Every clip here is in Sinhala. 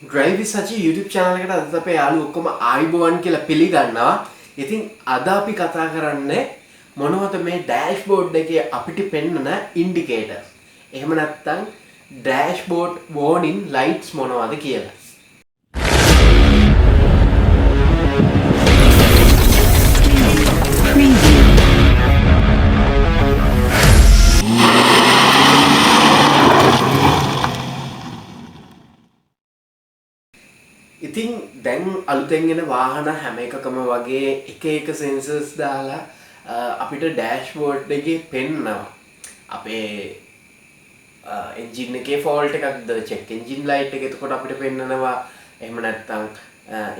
drive with sachee YouTube channel එකට අද අපේ යාළුවෝ ඔක්කොම ආයිබෝවන් කියලා පිළිගන්නවා. ඉතින් අද අපි කතා කරන්නේ මොනවද මේ dashboard එකේ අපිට පෙන්වන indicators. එහෙම නැත්නම් dashboard warning lights මොනවද කියලා. ඉතින් දැන් අලුතෙන් එන වාහන හැම එකකම වගේ එක එක sensors දාලා අපිට dashboard එකේ පෙන්නනවා. අපේ engine එකේ fault එකක්ද check engine light එක එතකොට අපිට පෙන්නනවා. එහෙම නැත්නම්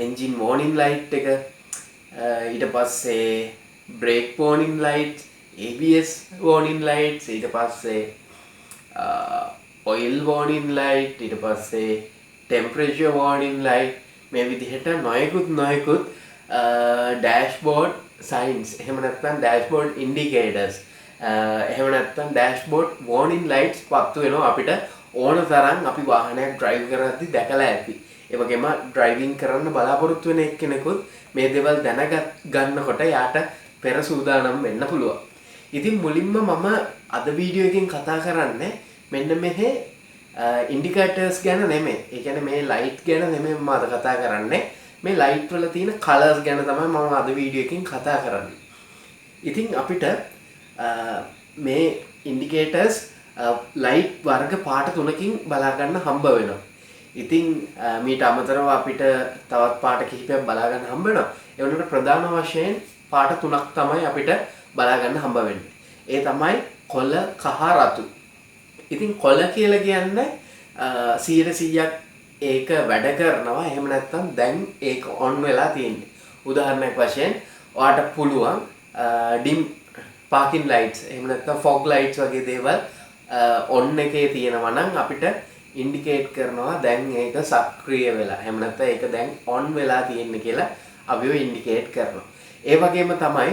engine warning light එක ඊට පස්සේ brake warning light, ABS warning lights, ඊට පස්සේ oil warning light, ඊට පස්සේ temperature warning light මේ විදිහට නොයෙකුත් dashboard signs එහෙම නැත්නම් dashboard indicators එහෙම නැත්නම් dashboard warning lights පත්තු වෙනවා අපිට ඕන තරම් අපි වාහනයක් drive කරද්දී දැකලා ඇති. ඒ වගේම driving කරන්න බලාපොරොත්තු වෙන එක්කෙනෙකුත් මේ දේවල් දැනගන්නකොට යාට පෙර සූදානම් වෙන්න පුළුවන්. ඉතින් මුලින්ම මම අද වීඩියෝ එකෙන් කතා කරන්නේ මෙන්න මෙහි indicators ගැන නෙමෙයි. ඒ කියන්නේ මේ light ගැන නෙමෙයි මම අද කතා කරන්නේ. මේ light වල තියෙන colors ගැන තමයි මම අද වීඩියෝ එකකින් කතා කරන්නේ. ඉතින් අපිට මේ indicators light වර්ග පාට තුනකින් බලා ගන්න හම්බ වෙනවා. ඉතින් මීට අමතරව අපිට තවත් පාට කිහිපයක් බලා ගන්න හම්බ වෙනවා. ඒ වුණාට ප්‍රධාන වශයෙන් පාට තුනක් තමයි අපිට බලා ගන්න හම්බ වෙන්නේ. ඒ තමයි කොළ, කහ, රතු. ඉතින් කොළ කියලා කියන්නේ 100% ඒක වැඩ කරනවා. එහෙම නැත්නම් දැන් ඒක on වෙලා තියෙන්නේ. උදාහරණයක් වශයෙන් ඔයාට පුළුවන් dim parking lights එහෙම නැත්නම් fog lights වගේ දේවල් on එකේ තියෙනවා නම් අපිට indicate කරනවා දැන් ඒක සක්‍රිය වෙලා. එහෙම නැත්නම් ඒක දැන් on වෙලා තියෙන්නේ කියලා අපිව indicate කරනවා. ඒ වගේම තමයි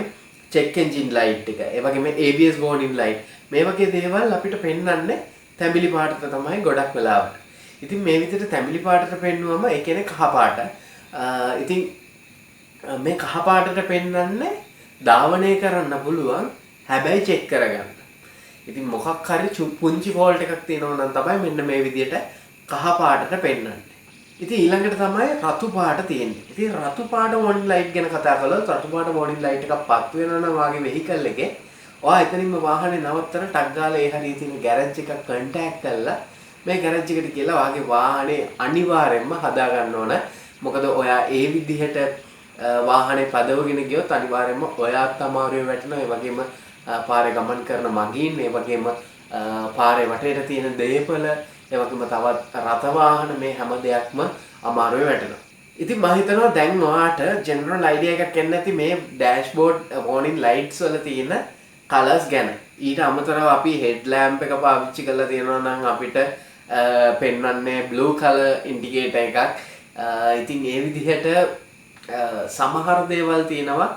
check engine light එක. ඒ වගේම ABS warning light. මේ වගේ දේවල් අපිට පෙන්වන්නේ තැඹිලි පාටට තමයි ගොඩක් වෙලාවට. ඉතින් මේ විදිහට තැඹිලි පාටට පෙන්වුවම ඒ කියන්නේ කහ පාට. ඉතින් මේ කහ පාටට පෙන්වන්නේ ධාවනය කරන්න පුළුවන් හැබැයි චෙක් කරගන්න. ඉතින් මොකක් හරි පුංචි fault එකක් තියෙනවා නම් තමයි මෙන්න මේ විදිහට කහ පාටට පෙන්වන්නේ. ඉතින් ඊළඟට තමයි රතු පාට තියෙන්නේ. ඉතින් රතු පාට warning light ගැන කතා කළොත් රතු පාට warning light එකක් පත් වෙනවා නම් වාගේ vehicle එකේ ඔයා එතනින්ම වාහනේ නවත්තන ටක් ගාලා ඒ හරිය තියෙන ගෑරේජ් එකක් කන්ටැක්ට් කරලා මේ ගෑරේජ් එකට ගිහලා වාගේ වාහනේ අනිවාර්යෙන්ම හදා ගන්න ඕන. මොකද ඔයා ඒ විදිහට වාහනේ පදවගෙන ගියොත් අනිවාර්යෙන්ම ඔයාත් අමාරුවේ වැටෙනවා. ඒ වගේම පාරේ ගමන් කරන මගීන්, ඒ වගේම පාරේ වටේට තියෙන දේපල, ඒ වගේම තවත් රථ වාහන මේ හැම දෙයක්ම අමාරුවේ වැටෙනවා. ඉතින් මම හිතනවා දැන් ඔයාට ජෙනරල් අයිඩියා එකක් එන්න ඇති මේ dashboard warning lights වල තියෙන colors ගැන. ඊට අමතරව අපි headlamp එක පාවිච්චි කරලා තියෙනවා නම් අපිට පෙන්වන්නේ blue color indicator එකක්. ඉතින් ඒ විදිහට සමහර දේවල් තියෙනවා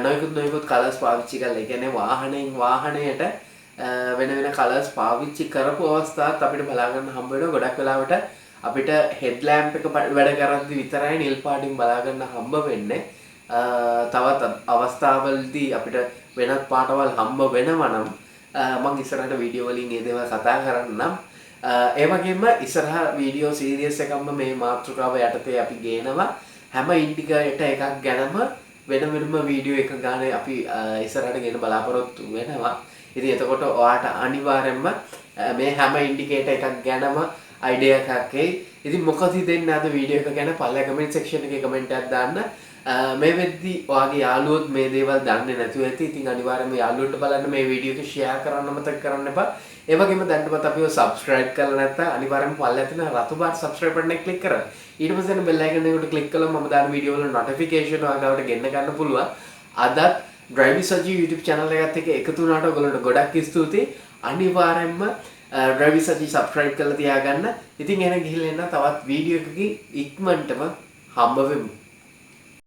නොයෙකුත් colors පාවිච්චි කරලා. ඒ කියන්නේ වාහනයෙන් වාහනයට වෙන colors පාවිච්චි කරපු අවස්ථාවත් අපිට බලා ගන්න හම්බ වෙනවා. ගොඩක් වෙලාවට අපිට headlamp එක වැඩ කරද්දි විතරයි නිල් පාටින් බලා ගන්න හම්බ වෙන්නේ. තවත් අවස්ථාවලදී අපිට වෙනත් පාටවල් හම්බ වෙනවා නම් මම ඉස්සරහට වීඩියෝ වලින් ඒ දේවල් කතා කරන්නම්. ඒ වගේම ඉස්සරහ වීඩියෝ සීරීස් එකක්ම මේ මාතෘකාව යටතේ අපි ගේනවා. හැම ඉන්ඩිකේටර් එකක් ගැනම වෙනම වීඩියෝ එක ගානේ අපි ඉස්සරහට ගෙන බලාපොරොත්තු වෙනවා. ඉතින් එතකොට ඔයාට අනිවාර්යයෙන්ම මේ හැම ඉන්ඩිකේටර් එකක් ගැනම අයිඩියා එකක් එයි. ඉතින් මොකද හිතෙන්නේ අද වීඩියෝ එක ගැන පළල කමෙන්ට් සෙක්ෂන් එකේ කමෙන්ට් එකක් දාන්න. මේ වෙද්දි ඔයාගේ යාළුවොත් මේ දේවල් දන්නේ නැතුව ඇති. ඉතින් අනිවාර්යයෙන්ම යාළුවන්ට බලන්න මේ වීඩියෝ එක ෂෙයා කරන්න මතක කරන්න එපා. ඒ වගේම දැන්වත් අපිව subscribe කරලා නැත්නම් අනිවාර්යයෙන්ම පල්ලෙහා තියෙන රතු පාට subscribe button එක click කරන්න. ඊට පස්සේ එන bell icon එකට click කළොත් මම දාන වීඩියෝ වල notification ඔයාලට ගෙන්න ගන්න පුළුවන්. අදත් drive with sachee YouTube channel එකත් එක්ක එකතු වුණාට ඔයගොල්ලන්ට ගොඩක් ස්තුතියි. අනිවාර්යයෙන්ම drive with sachee subscribe කරලා තියාගන්න. ඉතින් එහෙනම් ගිහිල්ලා එන්න තවත් වීඩියෝ එකකින් ඉක්මනටම හම්බ වෙමු.